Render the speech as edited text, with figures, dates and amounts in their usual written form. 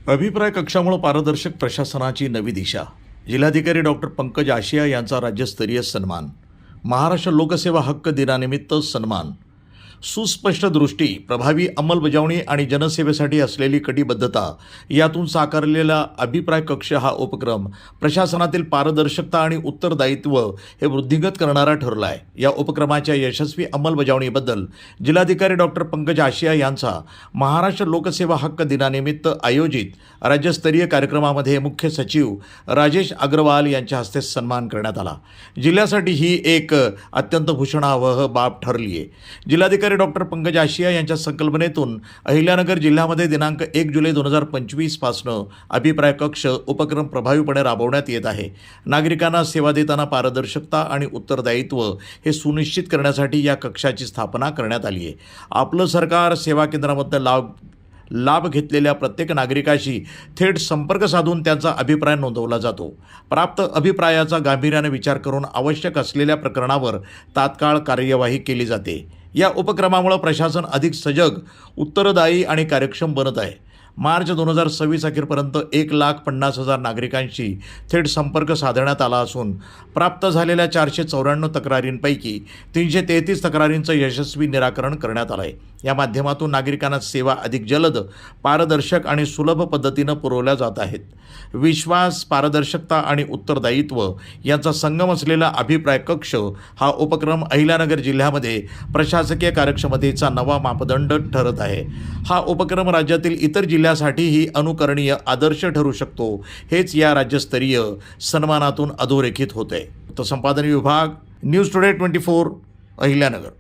अभिप्राय कक्षामुळे पारदर्शक प्रशासनाची नवी दिशा. जिल्हाधिकारी डॉक्टर पंकज आशिया यांचा राज्यस्तरीय सन्मान. महाराष्ट्र लोकसेवा हक्क दिनानिमित्त सन्मान. सुस्पष्ट दृष्टी, प्रभावी अंमलबजावणी आणि जनसेवेसाठी असलेली कटिबद्धता यातून साकारलेला अभिप्राय कक्ष हा उपक्रम प्रशासनातील पारदर्शकता आणि उत्तरदायित्व हे वृद्धिंगत करणारा ठरला आहे. या उपक्रमाच्या यशस्वी अंमलबजावणीबद्दल जिल्हाधिकारी डॉक्टर पंकज आशिया यांचा महाराष्ट्र लोकसेवा हक्क दिनानिमित्त आयोजित राज्यस्तरीय कार्यक्रमामध्ये मुख्य सचिव राजेश अग्रवाल यांच्या हस्ते सन्मान करण्यात आला. जिल्ह्यासाठी ही एक अत्यंत भूषणावह बाब ठरली आहे. जिल्हाधिकारी डॉक्टर पंकज आशिया यांच्या संकल्पनेतून अहिल्यानगर जिल्ह्यामध्ये दिनांक 1 जुलै 2025 पासून अभिप्राय कक्ष उपक्रम प्रभावीपणे राबवण्यात येत आहे. नागरिकांना सेवा देताना पारदर्शकता आणि उत्तरदायित्व हे सुनिश्चित करण्यासाठी या कक्षाची स्थापना करण्यात आली आहे. आपलं सरकार सेवा केंद्रामध्ये लाभ घेतलेल्या प्रत्येक नागरिकाशी थेट संपर्क साधून त्यांचा अभिप्राय नोंदवला जातो. प्राप्त अभिप्रायाचा गांभीर्याने विचार करून आवश्यक असलेल्या प्रकरणावर तात्काळ कार्यवाही केली जाते. या उपक्रमामुळे प्रशासन अधिक सजग, उत्तरदायी आणि कार्यक्षम बनत आहे. मार्च 2026 अखेरपर्यंत 1,50,000 नागरिकांशी थेट संपर्क साधण्यात आला असून प्राप्त झालेल्या 494 तक्रारींपैकी 333 तक्रारींचं यशस्वी निराकरण करण्यात आलं आहे. या माध्यमातून नागरिकांना सेवा अधिक जलद, पारदर्शक आणि सुलभ पद्धतीनं पुरवल्या जात आहेत. विश्वास, पारदर्शकता आणि उत्तरदायित्व यांचा संगम असलेला अभिप्राय कक्ष हा उपक्रम अहिल्यानगर जिल्ह्यामध्ये प्रशासकीय कार्यक्षमतेचा नवा मापदंड ठरत आहे. हा उपक्रम राज्यातील इतर जिल्ह्यासाठीही अनुकरणीय आदर्श ठरू शकतो, हेच या राज्यस्तरीय सन्मानातून अधोरेखित होते. संपादन विभाग, न्यूज टुडे 24, अहिल्यानगर.